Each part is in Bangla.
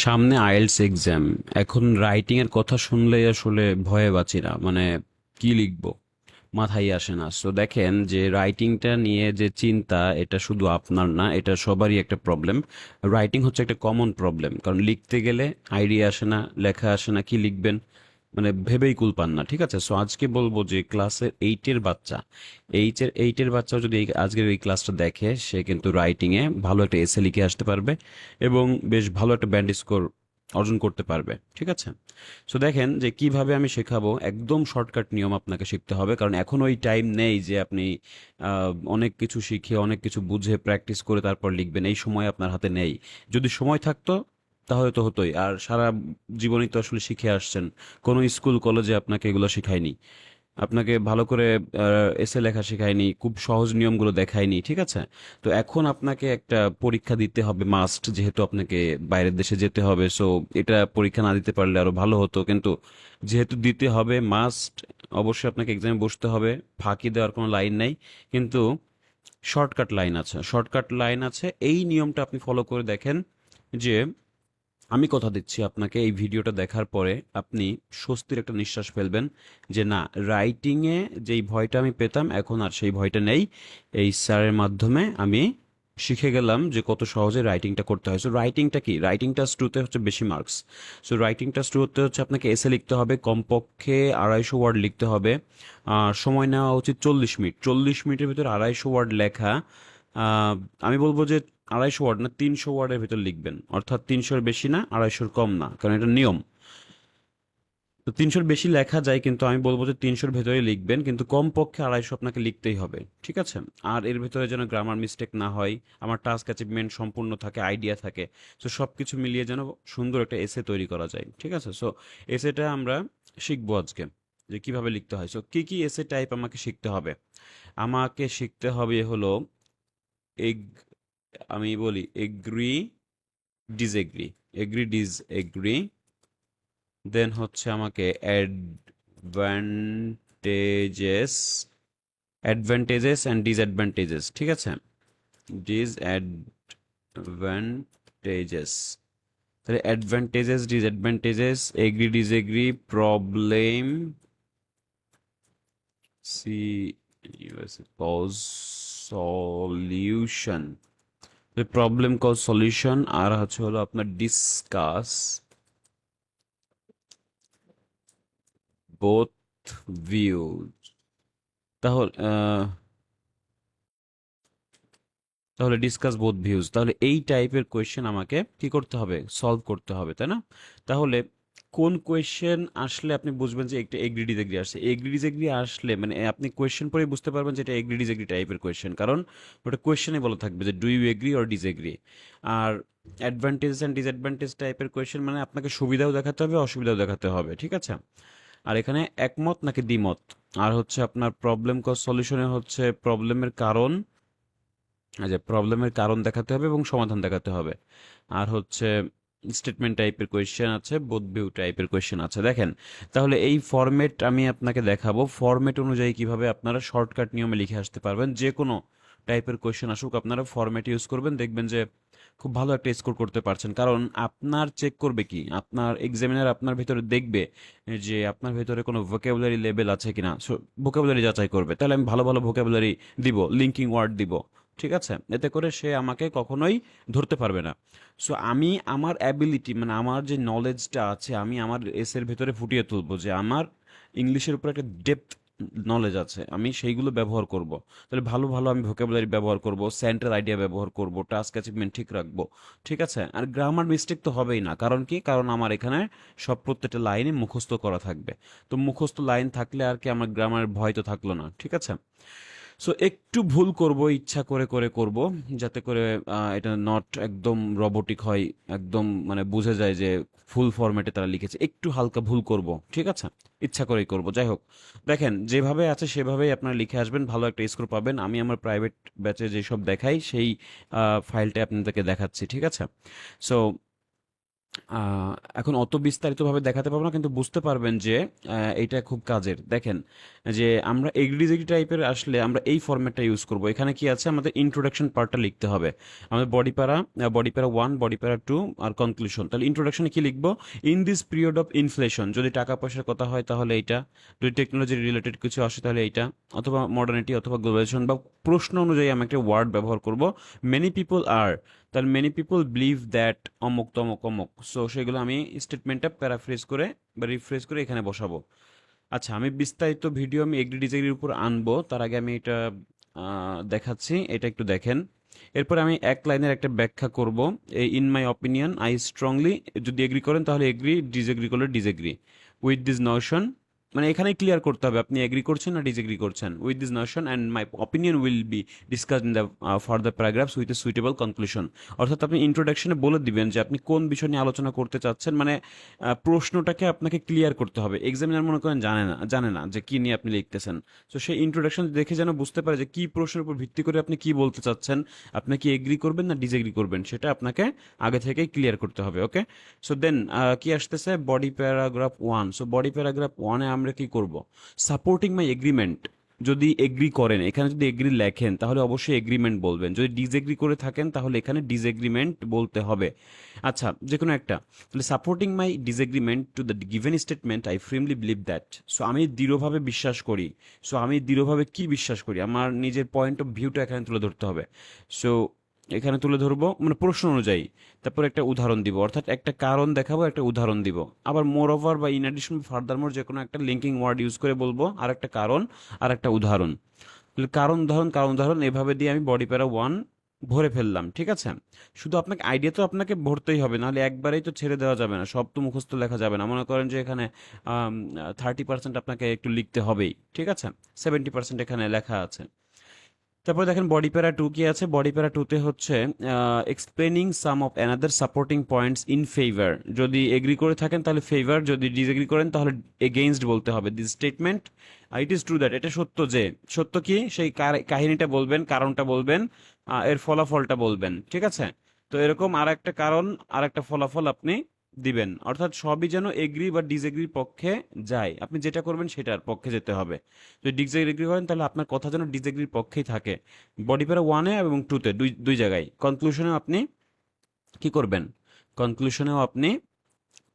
সামনে আইএলটিএস এক্সাম। এখন রাইটিং এর কথা শুনলেই আসলে ভয়ে বাঁচি না, মানে কি লিখবো মাথায় আসে না। সো দেখেন, যে রাইটিংটা নিয়ে যে চিন্তা, এটা শুধু আপনার না, এটা সবারই একটা প্রবলেম। রাইটিং হচ্ছে একটা কমন প্রবলেম, কারণ লিখতে গেলে আইডিয়া আসে না, লেখা আসে না, কি লিখবেন মানে ভেবেই কুল পান না। ঠিক আছে, সো আজকে বলবো যে ক্লাসের এইটের বাচ্চা, এইটের বাচ্চাও যদি আজকের এই ক্লাসটা দেখে, সে কিন্তু রাইটিং এ ভালো একটা এসে লিখে আসতে পারবে এবং বেশ ভালো একটা ব্যান্ড স্কোর অর্জন করতে পারবে। ঠিক আছে, সো দেখেন যে কিভাবে আমি শেখাবো। একদম শর্টকাট নিয়ম আপনাকে শিখতে হবে, কারণ এখন ওই টাইম নেই যে আপনি অনেক কিছু শিখে অনেক কিছু বুঝে প্র্যাকটিস করে তারপর লিখবেন। এই সময় আপনার হাতে নেই। যদি সময় থাকতো তাহলে তো হতোই। আর সারা জীবনই তো আসলে শিখে আসছেন, কোনো স্কুল কলেজে আপনাকে এগুলো শেখায়নি, আপনাকে ভালো করে এসে লেখা শেখায়নি, খুব সহজ নিয়মগুলো দেখায়নি। ঠিক আছে, তো এখন আপনাকে একটা পরীক্ষা দিতে হবে মাস্ট, যেহেতু আপনাকে বাইরের দেশে যেতে হবে। সো এটা পরীক্ষা না দিতে পারলে আরো ভালো হতো, কিন্তু যেহেতু দিতে হবে মাস্ট, অবশ্যই আপনাকে এক্সামে বসতে হবে। ফাঁকি দেওয়ার কোনো লাইন নাই, কিন্তু শর্টকাট লাইন আছে। এই নিয়মটা আপনি ফলো করে দেখেন যে, আমি কথা দিচ্ছি আপনাকে, এই ভিডিওটা দেখার পরে আপনি স্বস্তির একটা নিঃশ্বাস ফেলবেন যে না, রাইটিংয়ে যেই ভয়টা আমি পেতাম এখন আর সেই ভয়টা নেই। এই স্যারের মাধ্যমে আমি শিখে গেলাম যে কত সহজে রাইটিংটা করতে হয়। সো রাইটিংটা কি, রাইটিং টাস্ক টুতে হচ্ছে বেশি মার্কস। সো রাইটিং টাস্ক টুতে হচ্ছে আপনাকে এসে লিখতে হবে, কমপক্ষে 250 ওয়ার্ড লিখতে হবে। আর সময় নেওয়া উচিত 40 মিনিট। 40 মিনিটের ভিতরে 250 ওয়ার্ড লেখা, আহ, আমি বলবো যে 250 ওয়ার্ড না, 300 ওয়ার্ডের ভিতর লিখবেন। অর্থাৎ 300-র বেশি না, 250-র কম না, কারণ এটা নিয়ম। তো 300-র বেশি লেখা যায়, কিন্তু আমি বলবো যে 300-র ভেতরে লিখবেন, কিন্তু কমপক্ষে 250 আপনাকে লিখতেই হবে। ঠিক আছে, আর এর ভেতরে যেন গ্রামার মিস্টেক না হয়, আমার টাস্ক অ্যাচিভমেন্ট সম্পূর্ণ থাকে, আইডিয়া থাকে। সো সব কিছু মিলিয়ে যেন সুন্দর একটা এসে তৈরি করা যায়। ঠিক আছে, সো এসেটা আমরা শিখবো আজকে যে কিভাবে লিখতে হয়। সো কি কি এসে টাইপ আমাকে শিখতে হবে? আমাকে শিখতে হবে হলো এগ আমি বলি এগ্রি, ডিসএগ্রি, এগ্রি ডিসএগ্রি। দেন হচ্ছে আমাকে অ্যাডভান্টেজেস, অ্যাডভান্টেজেস অ্যান্ড ডিসঅ্যাডভান্টেজেস। ঠিক আছে, ডিসঅ্যাডভান্টেজেস, তাহলে advantages, disadvantages, agree disagree, problem, see cause, solution, problem cause solution, আর হচ্ছে হলো আপনার ডিসকাস বোথ ভিউজ। তাহলে ডিসকাস বোথ ভিউজ, তাহলে এই টাইপের কোয়েশ্চেন আমাকে কি করতে হবে, সলভ করতে হবে, তাই না? তাহলে কোন কোয়েশ্চেন আসলে আপনি বুঝবেন যে একটা এগ্রি ডিসএগ্রি আসছে? এগ্রি ডিসএগ্রি আসলে মানে আপনি কোয়েশ্চেন পরেই বুঝতে পারবেন যে এটা এগ্রি ডিসএগ্রি টাইপের কোয়েশ্চেন, কারণ ওটা কোয়েশ্চেনে বলা থাকবে যে do you agree or disagree. আর অ্যাডভান্টেজ অ্যান্ড ডিসঅ্যাডভান্টেজ টাইপের কোয়েশ্চেন মানে আপনাকে সুবিধাও দেখাতে হবে, অসুবিধাও দেখাতে হবে। ঠিক আছে, আর এখানে একমত নাকি দ্বিমত। আর হচ্ছে আপনার প্রবলেম কজ সলিউশনে হচ্ছে প্রবলেমের কারণ, আচ্ছা প্রবলেমের কারণ দেখাতে হবে এবং সমাধান দেখাতে হবে। আর হচ্ছে স্টেটমেন্ট টাইপের কোয়েশ্চেন আছে, বোথ ভিউ টাইপের কোয়েশ্চেন আছে। দেখেন, তাহলে এই ফরম্যাট আমি আপনাকে দেখাবো, ফরম্যাট অনুযায়ী কিভাবে আপনারা শর্টকাট নিয়মে লিখে আসতে পারবেন। যে কোনো টাইপের কোয়েশ্চেন আসুক, আপনারা ফরম্যাট ইউজ করবেন, দেখবেন যে খুব ভালো একটা স্কোর করতে পারছেন। কারণ আপনার চেক করবে কি, আপনার এক্সামিনার আপনার ভিতরে দেখবে যে আপনার ভিতরে কোনো ভোকাবুলারি লেভেল আছে কিনা। ভোকাবুলারি যাচাই করবে, তাহলে আমি ভালো ভালো ভোকাবুলারি দিব, লিঙ্কিং ওয়ার্ড দিব। ঠিক আছে, এতে করে সে আমাকে কখনোই ধরতে পারবে না। সো আমি আমার অ্যাবিলিটি মানে আমার যে নলেজটা আছে, আমি আমার এসের ভেতরে ফুটিয়ে তুলবো যে আমার ইংলিশের উপর একটা ডেপথ নলেজ আছে, আমি সেইগুলো ব্যবহার করব। তাহলে ভালো ভালো আমি ভোকাবুলারি ব্যবহার করব, সেন্ট্রাল আইডিয়া ব্যবহার করব, টাস্ক অ্যাচিভমেন্ট ঠিক রাখবো। ঠিক আছে, আর গ্রামার মিস্টেক তো হবেই না। কারণ কি, কারণ আমার এখানে সব প্রত্যেকটা লাইনে মুখস্থ করা থাকবে। তো মুখস্থ লাইন থাকলে আর কি আমার গ্রামার ভয় তো থাকলো না। ঠিক আছে, সো একটু ভুল করব, ইচ্ছা করে করে করব, যাতে করে এটা নট একদম রোবোটিক হয়, একদম মানে বুঝে যায় যে ফুল ফরম্যাটে তারা লিখেছে। একটু হালকা ভুল করব, ঠিক আছে, ইচ্ছা করেই করব। যাই হোক, দেখেন যেভাবে আছে সেভাবেই আপনারা লিখে আসবেন, ভালো একটা স্কোর পাবেন। আমি আমার প্রাইভেট ব্যাচে যেসব দেখাই সেই ফাইলটা আপনাদেরকে দেখাচ্ছি। ঠিক আছে, সো আহ, এখন অত বিস্তারিতভাবে দেখাতে পারবো না, কিন্তু বুঝতে পারবেন যে এইটা খুব কাজের। দেখেন যে আমরা এগ্রিজেগ্রি টাইপের আসলে আমরা এই ফরম্যাটটা ইউজ করব। এখানে কি আছে, আমাদের ইন্ট্রোডাকশন পার্টটা লিখতে হবে। আমাদের বডি প্যারা 1, বডি প্যারা 2 আর কনক্লুশন। তাহলে ইন্ট্রোডাকশনে কি লিখবো? In this period of inflation, যদি টাকা পয়সার কথা হয় তাহলে এইটা, যদি টেকনোলজি রিলেটেড কিছু আসে তাহলে এইটা, অথবা মডার্নিটি অথবা গ্লোবালাইজেশন, বা প্রশ্ন অনুযায়ী আমি একটা ওয়ার্ড ব্যবহার করব। মেনি পিপল আর, তাহলে মেনি পিপল বিলিভ দ্যাট অমুক তমক অমুক। সো সেগুলো আমি স্টেটমেন্টটা প্যারাফ্রেজ করে বা রিফ্রেজ করে এখানে বসাবো। আচ্ছা, আমি বিস্তারিত ভিডিও আমি এগ্রি ডিসএগ্রির উপর আনবো, তার আগে আমি এটা দেখাচ্ছি, এটা একটু দেখেন। এরপরে আমি এক লাইনের একটা ব্যাখ্যা করব। এই in my opinion I strongly, যদি এগ্রি করেন তাহলে এগ্রি, ডিসএগ্রি করলে ডিসএগ্রি উইথ দিস নোশন। মানে এখানে ক্লিয়ার করতে হবে আপনি এগ্রি করছেন না ডিসএগ্রি করছেন। With this Notion and my opinion will be discussed in the further paragraphs with a suitable conclusion. অর্থাৎ আপনি ইন্ট্রোডাকশনে বলে দিবেন যে আপনি কোন বিষয় নিয়ে আলোচনা করতে চাচ্ছেন। মানে প্রশ্নটাকে আপনাকে ক্লিয়ার করতে হবে। এক্সামিনার মনে করেন জানে না যে কি নিয়ে আপনি লিখতেছেন। তো সেই ইন্ট্রোডাকশন দেখে যেন বুঝতে পারে যে কি প্রশ্নের উপর ভিত্তি করে আপনি কি বলতে চাচ্ছেন, আপনি কি এগ্রি করবেন না ডিসএগ্রি করবেন, সেটা আপনাকে আগে থেকেই ক্লিয়ার করতে হবে। ওকে, সো দেন কি আসতেছে, body paragraph 1। So body paragraph 1-এ আমরা কি করব? Supporting my agreement. যদি এগ্রি করেন, এখানে যদি এগ্রি লেখেন তাহলে অবশ্যই এগ্রিমেন্ট বলবেন। যদি ডিসএগ্রি করে থাকেন তাহলে এখানে ডিসএগ্রিমেন্ট বলতে হবে। আচ্ছা, যে কোনো একটা। তাহলে supporting my disagreement to the given statement I firmly believe that. So আমি দৃঢ়ভাবে বিশ্বাস করি। সো আমি দৃঢ়ভাবে কি বিশ্বাস করি, আমার নিজের পয়েন্ট অফ ভিউটা এখানে তুলে ধরতে হবে। সো এখানে তুলে ধরবো মানে প্রশ্ন অনুযায়ী, তারপর একটা উদাহরণ দিব, অর্থাৎ একটা কারণ দেখাবো, একটা উদাহরণ দিব। আবার মোর ওভার বা ইন অ্যাডিশন ফার্দার মোর, যে কোনো একটা লিঙ্কিং ওয়ার্ড ইউজ করে বলবো, আর একটা কারণ আর একটা উদাহরণ। তাহলে কারণ উদাহরণ এভাবে দিয়ে আমি বডি প্যারা 1 ভরে ফেললাম। ঠিক আছে, শুধু আপনাকে আইডিয়া তো আপনাকে ভরতেই হবে, নাহলে একবারেই তো ছেড়ে দেওয়া যাবে না, সব তো মুখস্থ লেখা যাবে না। মনে করেন যে এখানে 30% আপনাকে একটু লিখতে হবেই, ঠিক আছে, 70% এখানে লেখা আছে। তারপরে দেখেন বডি প্যারা 2 কি আছে। বডি প্যারা 2-তে হচ্ছে explaining some of another supporting points in favour. যদি এগ্রি করে থাকেন তাহলে ফেভার, যদি ডিসএগ্রি করেন তাহলে এগেইনস্ট বলতে হবে। This statement it is true that, এটা সত্য যে, সত্য কি সেই কাহিনীটা বলবেন, কারণটা বলবেন, এর ফলাফলটা বলবেন। ঠিক আছে, তো এরকম আর একটা কারণ আর একটা ফলাফল আপনি দিবেন, অর্থাৎ সবই যেন এগ্রি বা ডিসএগ্রির পক্ষে যায়। আপনি যেটা করবেন সেটার পক্ষে যেতে হবে। যদি ডিসএগ্রি করেন তাহলে আপনার কথা যেন ডিসএগ্রির পক্ষেই থাকে। বডি প্যারা 1-এ এবং 2-তে দুই দুই জায়গায়। কনক্লুশনেও আপনি কি করবেন, কনক্লুশনেও আপনি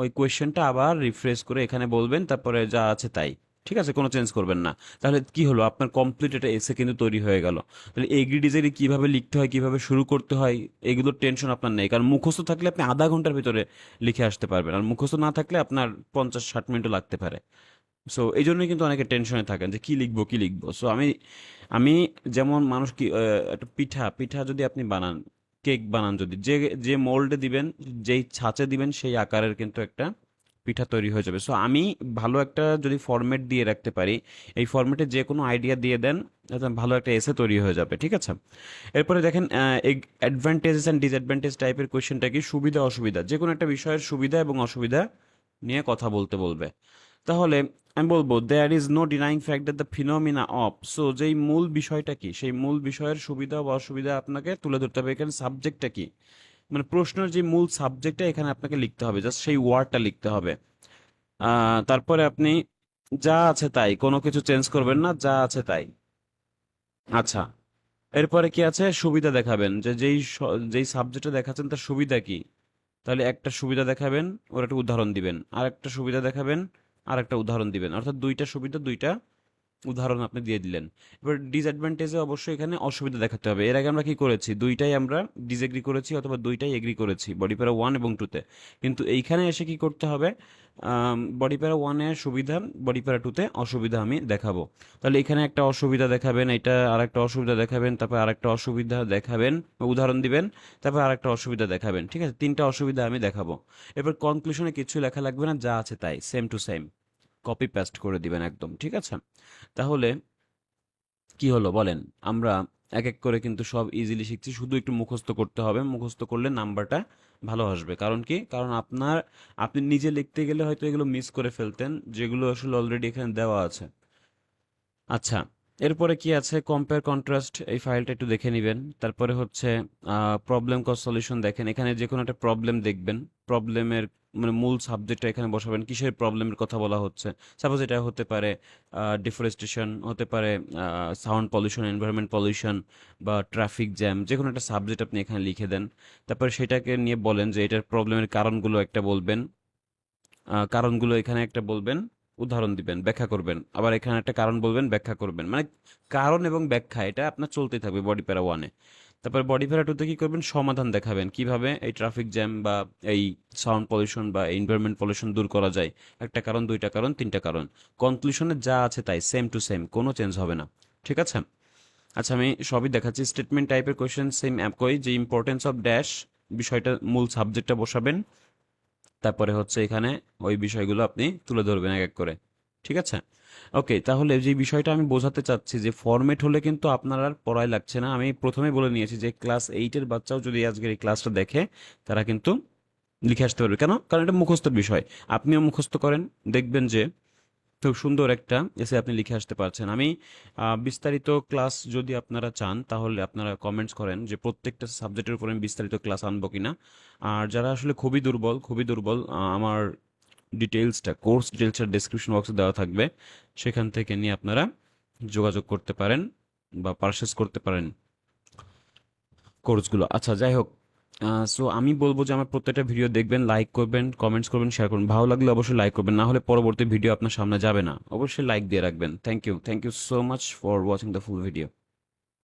ওই কোয়েশ্চেনটা আবার রিফ্রেশ করে এখানে বলবেন, তারপরে যা আছে তাই। ঠিক আছে, কোনো চেঞ্জ করবেন না। তাহলে কি হলো, আপনার কমপ্লিট একটা এসে কিন্তু তৈরি হয়ে গেল। তাহলে এগ্রি ডিসএগ্রি কিভাবে লিখতে হয়, কিভাবে শুরু করতে হয়, এগুলোর টেনশন আপনার নেই, কারণ মুখস্থ থাকলে আপনি আধা ঘন্টার ভিতরে লিখে আসতে পারবেন, আর মুখস্থ না থাকলে আপনার 50-60 মিনিটও লাগতে পারে। সো এই জন্যই কিন্তু অনেকে টেনশনে থাকেন যে কি লিখবো। সো আমি যেমন মানুষ কি একটা পিঠা পিঠা যদি আপনি বানান, কেক বানান, যদি যে যে মোল্ডে দিবেন, যেই ছাঁচে দিবেন সেই আকারের কিন্তু একটা পিঠা তৈরি হয়ে যাবে। সো আমি ভালো একটা যদি ফরম্যাট দিয়ে রাখতে পারি, এই ফরম্যাটে যে কোনো আইডিয়া দিয়ে দেন, যাতে ভালো একটা এসে তৈরি হয়ে যাবে। ঠিক আছে, এরপরে দেখেন অ্যাডভান্টেজেস অ্যান্ড ডিসঅ্যাডভান্টেজ টাইপের কোয়েশ্চেনটা কি, সুবিধা অসুবিধা, যে কোনো একটা বিষয়ের সুবিধা এবং অসুবিধা নিয়ে কথা বলতে বলবে। তাহলে আমি বলবো there is no denying fact that the phenomena of. So যেই মূল বিষয়টা কি, সেই মূল বিষয়ের সুবিধা বা অসুবিধা আপনাকে তুলে ধরতে হবে। এখানে সাবজেক্টটা কি, মানে প্রশ্নের যে মূল সাবজেক্টটা এখানে আপনাকে লিখতে হবে, জাস্ট সেই ওয়ার্ডটা লিখতে হবে। তারপরে আপনি যা আছে তাই, কোনো কিছু চেঞ্জ করবেন না, যা আছে তাই। আচ্ছা, এরপরে কি আছে, সুবিধা দেখাবেন, যে যেই সাবজেক্টটা দেখাচ্ছেন তার সুবিধা কি। তাহলে একটা সুবিধা দেখাবেন, ওর একটা উদাহরণ দিবেন, আর একটা সুবিধা দেখাবেন, আর একটা উদাহরণ দিবেন, অর্থাৎ দুইটা সুবিধা দুইটা উদাহরণ আপনি দিয়ে দিলেন। এবার ডিসঅ্যাডভান্টেজে অবশ্যই এখানে অসুবিধা দেখাতে হবে। এর আগে আমরা কি করেছি, দুইটাই আমরা ডিসএগ্রি করেছি অথবা দুইটাই এগ্রি করেছি বডি প্যারা 1 এবং 2-তে। কিন্তু এইখানে এসে কি করতে হবে, বডি প্যারা 1-এ সুবিধা, বডি প্যারা 2-তে অসুবিধা আমি দেখাবো। তাহলে এখানে একটা অসুবিধা দেখাবেন, এটা আর একটা অসুবিধা দেখাবেন, তারপর আর একটা অসুবিধা দেখাবেন, উদাহরণ দিবেন, তারপর আর একটা অসুবিধা দেখাবেন। ঠিক আছে, তিনটা অসুবিধা আমি দেখাবো। এবার কনক্লুশনে কিছু লেখা লাগবে না, যা আছে তাই same to same copy paste করে দিবেন একদম। ঠিক আছে, তাহলে কি হলো বলেন, আমরা এক এক করে কিন্তু সব ইজিলি শিখছি, শুধু একটু মুখস্থ করতে হবে। মুখস্থ করলে নাম্বারটা ভালো আসবে। কারণ কি, কারণ আপনি নিজে লিখতে গেলে হয়তো এগুলো মিস করে ফেলতেন, যেগুলো আসলে অলরেডি এখানে দেওয়া আছে। আচ্ছা, এরপরে কি আছে, কম্পেয়ার কন্ট্রাস্ট, এই ফাইলটা একটু দেখে নেবেন। তারপরে হচ্ছে প্রবলেম কজ সলিউশন, দেখেন এখানে যে কোনো একটা প্রবলেম দেখবেন, প্রবলেমের মানে মূল সাবজেক্টটা এখানে বসাবেন, কিসের প্রবলেমের কথা বলা হচ্ছে। সাপোজ এটা হতে পারে ডিফরেস্টেশন, হতে পারে সাউন্ড পলিউশন, এনভায়রনমেন্ট পলিউশন, বা ট্রাফিক জ্যাম, যে কোনো একটা সাবজেক্ট আপনি এখানে লিখে দেন। তারপরে সেটাকে নিয়ে বলেন যে এটার প্রবলেমের কারণগুলো একটা বলবেন, কারণগুলো এখানে একটা বলবেন, উদাহরণ দিবেন, ব্যাখ্যা করবেন, আবার এখানে একটা কারণ বলবেন, ব্যাখ্যা করবেন, মানে কারণ এবং ব্যাখ্যা এটা আপনার চলতেই থাকবে বডি প্যারা 1-এ। তারপর বডি প্যারা 2-তে কি করবেন, সমাধান দেখাবেন কিভাবে এই ট্রাফিক জ্যাম বা এই সাউন্ড পলিউশন বা এনভায়রনমেন্ট পলিউশন দূর করা যায়। একটা কারণ, দুইটা কারণ, তিনটা কারণ, কনক্লুশনে যা আছে তাই সেম টু সেম, কোনো চেঞ্জ হবে না। ঠিক আছে? আচ্ছা, আমি সবই দেখাচ্ছি। স্টেটমেন্ট টাইপের কোয়েশ্চেন সেম একই, যে ইম্পর্টেন্স অফ ড্যাশ বিষয়টা মূল সাবজেক্টটা বসাবেন, তারপরে হচ্ছে এখানে ওই বিষয়গুলো আপনি তুলে ধরবেন এক এক করে। ঠিক আছে? ওকে, তাহলে যে বিষয়টা আমি বোঝাতে চাচ্ছি যে ফরম্যাট হলে কিন্তু আপনার আর পড়াই লাগছে না। আমি প্রথমে বলে নিয়েছি যে ক্লাস 8-এর বাচ্চাও যদি আজকের এই ক্লাসটা দেখে, তারা কিন্তু লিখে আসতে পারবে। কেন? কারণ এটা মুখস্থের বিষয়। আপনিও মুখস্থ করেন, দেখবেন যে খুব সুন্দর একটা এসে আপনি লিখে আসতে পারছেন। আমি বিস্তারিত ক্লাস যদি আপনারা চান, তাহলে আপনারা কমেন্টস করেন যে প্রত্যেকটা সাবজেক্টের উপর আমি বিস্তারিত ক্লাস আনবো কিনা। আর যারা আসলে খুবই দুর্বল, খুবই দুর্বল, আমার ডিটেলসটা, কোর্স ডিটেলসটা ডেসক্রিপশন বক্সে দেওয়া থাকবে, সেখান থেকে নিয়ে আপনারা যোগাযোগ করতে পারেন বা পারচেস করতে পারেন কোর্সগুলো। আচ্ছা, যাই হোক, সো আমি বলবো যে আমার প্রত্যেকটা ভিডিও দেখবেন, লাইক করবেন, কমেন্টস করবেন, শেয়ার করবেন। ভালো লাগলে অবশ্যই লাইক করবেন, না হলে পরবর্তী ভিডিও আপনার সামনে যাবে না। অবশ্যই লাইক দিয়ে রাখবেন। Thank you so much for watching the full video.